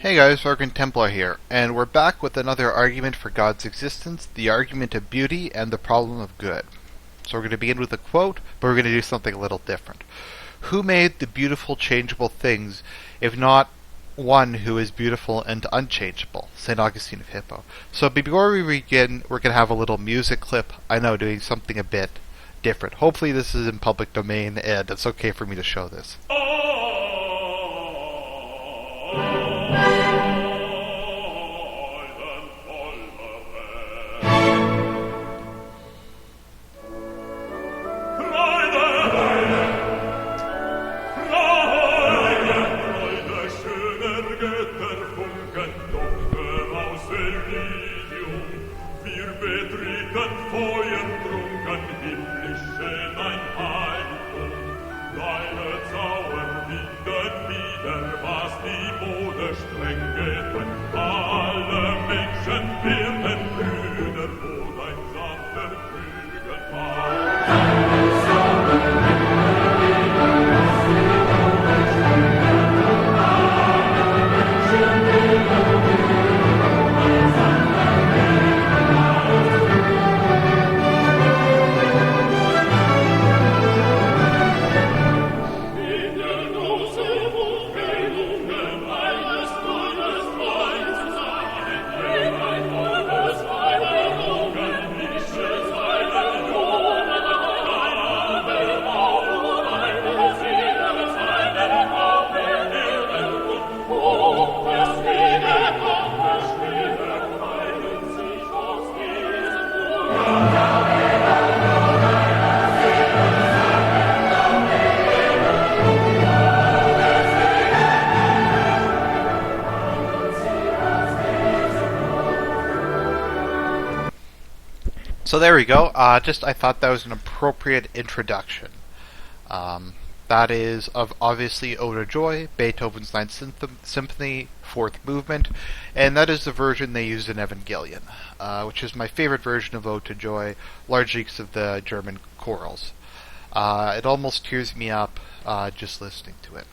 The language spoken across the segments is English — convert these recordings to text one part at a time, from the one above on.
Hey guys, Argent here, and we're back with another argument for God's existence, the argument of beauty and the problem of good. So we're going to begin with a quote, but we're going to do something a little different. Who made the beautiful changeable things, if not one who is beautiful and unchangeable? St. Augustine of Hippo. So before we begin, we're going to have a little music clip. I know, doing something a bit different. Hopefully this is in public domain, and it's okay for me to show this. So there we go. I thought that was an appropriate introduction. That is of obviously Ode to Joy, Beethoven's Ninth Symphony, Fourth Movement, and that is the version they use in Evangelion, which is my favorite version of Ode to Joy, largely because of the German chorals. It almost tears me up just listening to it.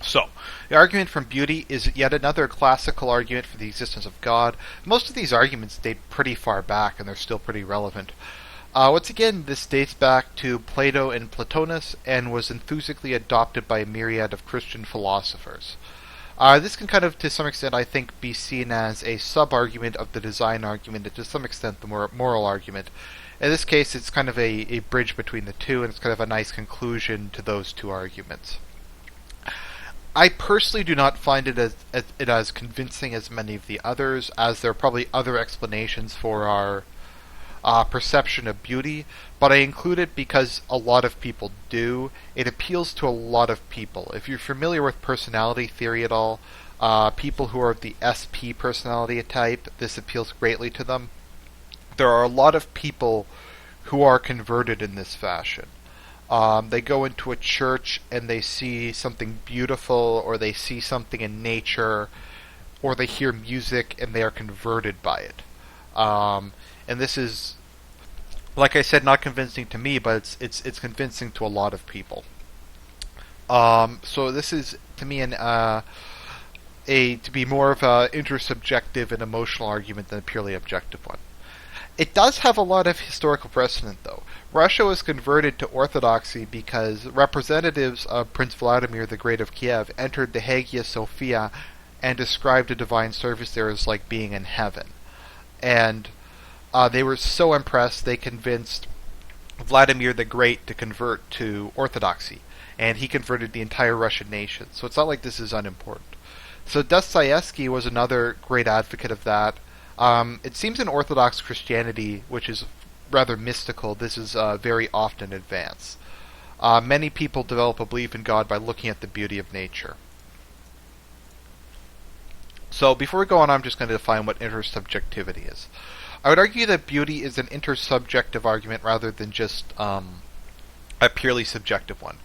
So, the argument from beauty is yet another classical argument for the existence of God. Most of these arguments date pretty far back, and they're still pretty relevant. Once again, this dates back to Plato and Plotinus, and was enthusiastically adopted by a myriad of Christian philosophers. This can kind of, to some extent, I think, be seen as a sub-argument of the design argument, and to some extent the more moral argument. In this case, it's kind of a bridge between the two, and it's kind of a nice conclusion to those two arguments. I personally do not find it as convincing as many of the others, as there are probably other explanations for our perception of beauty, but I include it because a lot of people do. It appeals to a lot of people. If you're familiar with personality theory at all, people who are of the SP personality type, this appeals greatly to them. There are a lot of people who are converted in this fashion. They go into a church and they see something beautiful, or they see something in nature, or they hear music and they are converted by it. And this is, like I said, not convincing to me, but it's convincing to a lot of people. So this is, to me, to be more of a intersubjective and emotional argument than a purely objective one. It does have a lot of historical precedent, though. Russia was converted to Orthodoxy because representatives of Prince Vladimir the Great of Kiev entered the Hagia Sophia and described a divine service there as like being in heaven. And they were so impressed, they convinced Vladimir the Great to convert to Orthodoxy, and he converted the entire Russian nation. So it's not like this is unimportant. So Dostoevsky was another great advocate of that. It seems in Orthodox Christianity, which is rather mystical, this is very often advanced. Many people develop a belief in God by looking at the beauty of nature. So before we go on, I'm just going to define what intersubjectivity is. I would argue that beauty is an intersubjective argument rather than just a purely subjective one.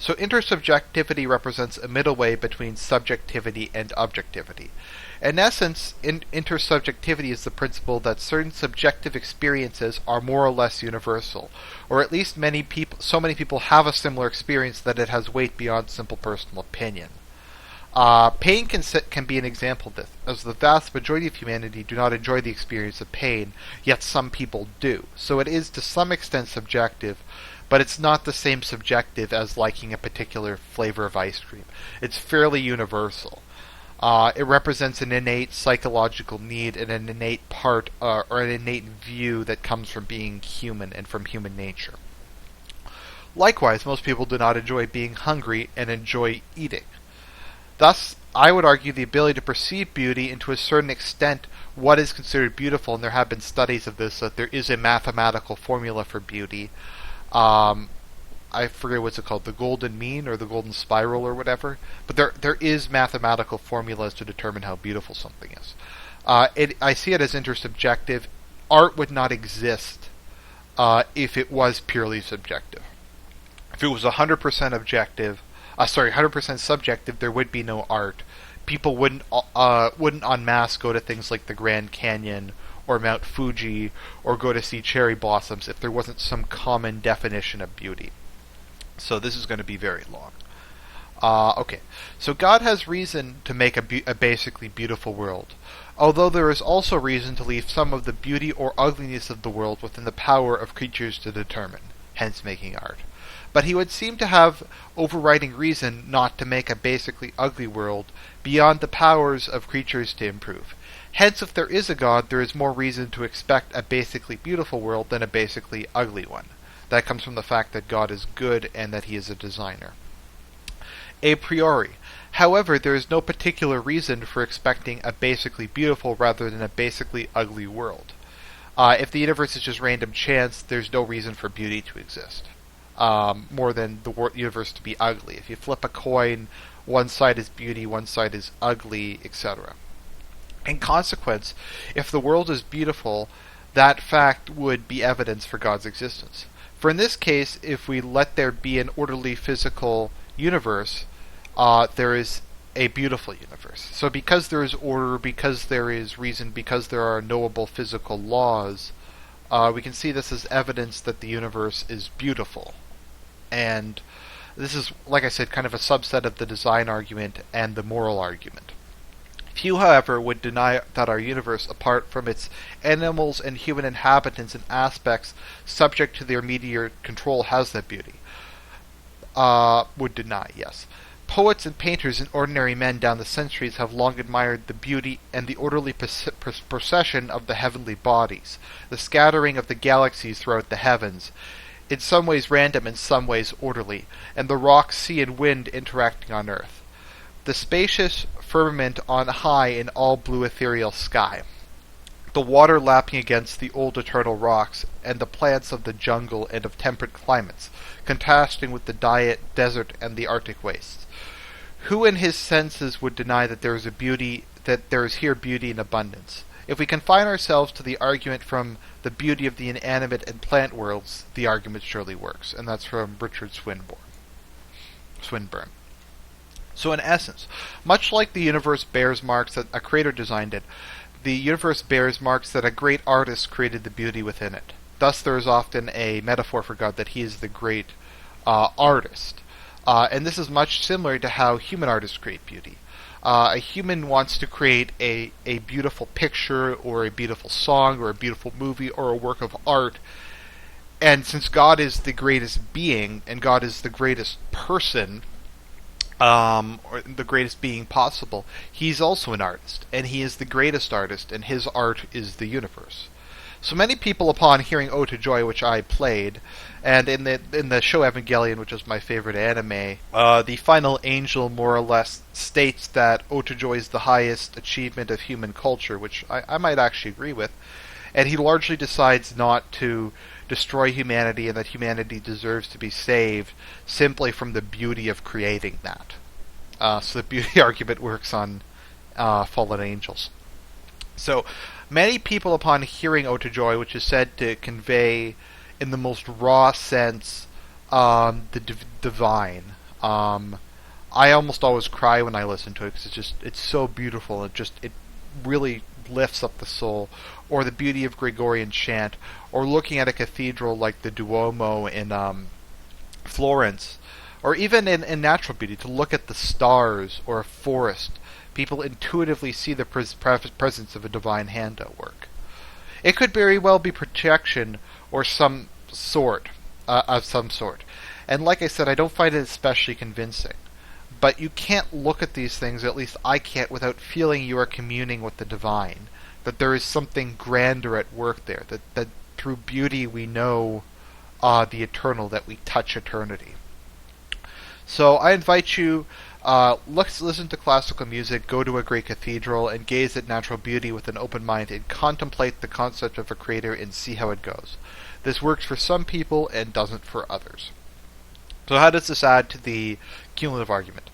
So intersubjectivity represents a middle way between subjectivity and objectivity. In essence, intersubjectivity is the principle that certain subjective experiences are more or less universal, or at least so many people have a similar experience that it has weight beyond simple personal opinion. Pain can be an example of this, as the vast majority of humanity do not enjoy the experience of pain, yet some people do. So it is to some extent subjective, but it's not the same subjective as liking a particular flavor of ice cream. It's fairly universal. It represents an innate psychological need and an innate part or an innate view that comes from being human and from human nature. Likewise, most people do not enjoy being hungry and enjoy eating. Thus, I would argue the ability to perceive beauty and to a certain extent what is considered beautiful, and there have been studies of this, that there is a mathematical formula for beauty. I forget what's it called, the golden mean or the golden spiral or whatever, but there is mathematical formulas to determine how beautiful something is. I see it as intersubjective. Art would not exist if it was purely subjective. If it was 100% objective, 100% subjective, there would be no art. People wouldn't en masse go to things like the Grand Canyon or Mount Fuji or go to see cherry blossoms if there wasn't some common definition of beauty. So this is going to be very long. Okay, so God has reason to make a basically beautiful world, although there is also reason to leave some of the beauty or ugliness of the world within the power of creatures to determine, hence making art. But he would seem to have overriding reason not to make a basically ugly world beyond the powers of creatures to improve. Hence, if there is a God, there is more reason to expect a basically beautiful world than a basically ugly one. That comes from the fact that God is good and that he is a designer. A priori. However, there is no particular reason for expecting a basically beautiful rather than a basically ugly world. If the universe is just random chance, there's no reason for beauty to exist. More than the universe to be ugly. If you flip a coin, one side is beauty, one side is ugly, etc. In consequence, if the world is beautiful, that fact would be evidence for God's existence. For in this case, if we let there be an orderly physical universe, there is a beautiful universe. So because there is order, because there is reason, because there are knowable physical laws, we can see this as evidence that the universe is beautiful. And this is, like I said, kind of a subset of the design argument and the moral argument. Few, however, would deny that our universe, apart from its animals and human inhabitants and aspects subject to their immediate control, has that beauty. Would deny, yes. Poets and painters and ordinary men down the centuries have long admired the beauty and the orderly procession of the heavenly bodies, the scattering of the galaxies throughout the heavens, in some ways random, in some ways orderly, and the rock, sea, and wind interacting on earth. The spacious firmament on high in all blue ethereal sky. The water lapping against the old eternal rocks, and the plants of the jungle and of temperate climates, contrasting with the desert and the Arctic wastes. Who in his senses would deny that there is here beauty in abundance? If we confine ourselves to the argument from the beauty of the inanimate and plant worlds, the argument surely works. And that's from Richard Swinburne. So in essence, much like the universe bears marks that a creator designed it, the universe bears marks that a great artist created the beauty within it. Thus there is often a metaphor for God that he is the great artist. And this is much similar to how human artists create beauty. A human wants to create a beautiful picture or a beautiful song or a beautiful movie or a work of art. And since God is the greatest being and God is the greatest person, or the greatest being possible, he's also an artist. And he is the greatest artist, and his art is the universe. So many people, upon hearing Ode to Joy, which I played, and in the show Evangelion, which is my favorite anime, the final angel more or less states that Ode to Joy is the highest achievement of human culture, which I might actually agree with, and he largely decides not to destroy humanity and that humanity deserves to be saved simply from the beauty of creating that. So the beauty argument works on fallen angels. So many people, upon hearing Ode to Joy, which is said to convey in the most raw sense the divine, I almost always cry when I listen to it because it's so beautiful. It really lifts up the soul. Or the beauty of Gregorian chant, or looking at a cathedral like the Duomo in Florence, Or even in natural beauty, to look at the stars or a forest, people intuitively see the presence of a divine hand at work. It could very well be projection or some sort, of some sort. And like I said, I don't find it especially convincing. But you can't look at these things, at least I can't, without feeling you are communing with the divine. That there is something grander at work there. That through beauty we know the eternal, that we touch eternity. So I invite you, listen to classical music, go to a great cathedral, and gaze at natural beauty with an open mind, and contemplate the concept of a creator and see how it goes. This works for some people and doesn't for others. So how does this add to the cumulative argument?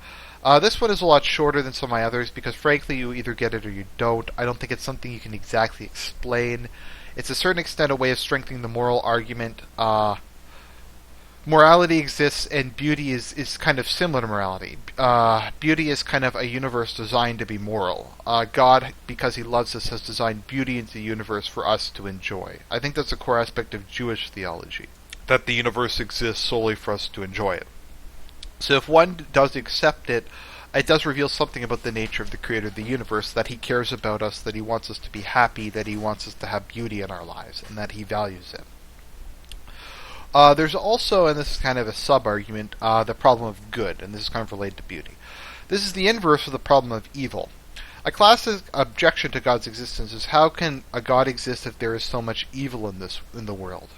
This one is a lot shorter than some of my others because frankly you either get it or you don't. I don't think it's something you can exactly explain. It's to a certain extent a way of strengthening the moral argument. Morality exists and beauty is kind of similar to morality. Beauty is kind of a universe designed to be moral. God, because he loves us, has designed beauty into the universe for us to enjoy. I think that's a core aspect of Jewish theology, that the universe exists solely for us to enjoy it. So if one does accept it, it does reveal something about the nature of the creator of the universe, that he cares about us, that he wants us to be happy, that he wants us to have beauty in our lives, and that he values it. There's also, and this is kind of a sub-argument, the problem of good, and this is kind of related to beauty. This is the inverse of the problem of evil. A classic objection to God's existence is how can a God exist if there is so much evil in the world?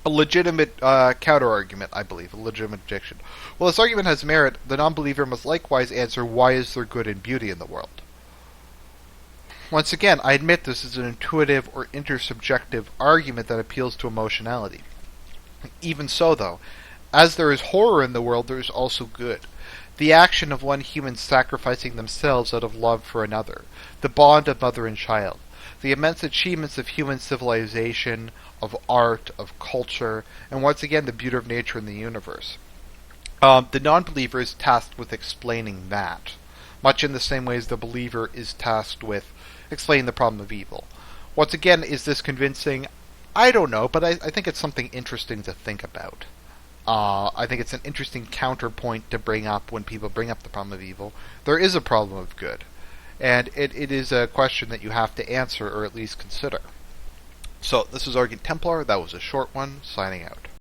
A legitimate counter-argument, I believe, a legitimate objection. Well, this argument has merit. The non-believer must likewise answer, why is there good and beauty in the world? Once again, I admit this is an intuitive or intersubjective argument that appeals to emotionality. Even so, though, as there is horror in the world, there is also good. The action of one human sacrificing themselves out of love for another. The bond of mother and child. The immense achievements of human civilization, of art, of culture, and once again the beauty of nature in the universe. The non-believer is tasked with explaining that, much in the same way as the believer is tasked with explaining the problem of evil. Once again, is this convincing? I don't know, but I think it's something interesting to think about. I think it's an interesting counterpoint to bring up when people bring up the problem of evil. There is a problem of good, and it is a question that you have to answer or at least consider. So, this is Argent Templar. That was a short one. Signing out.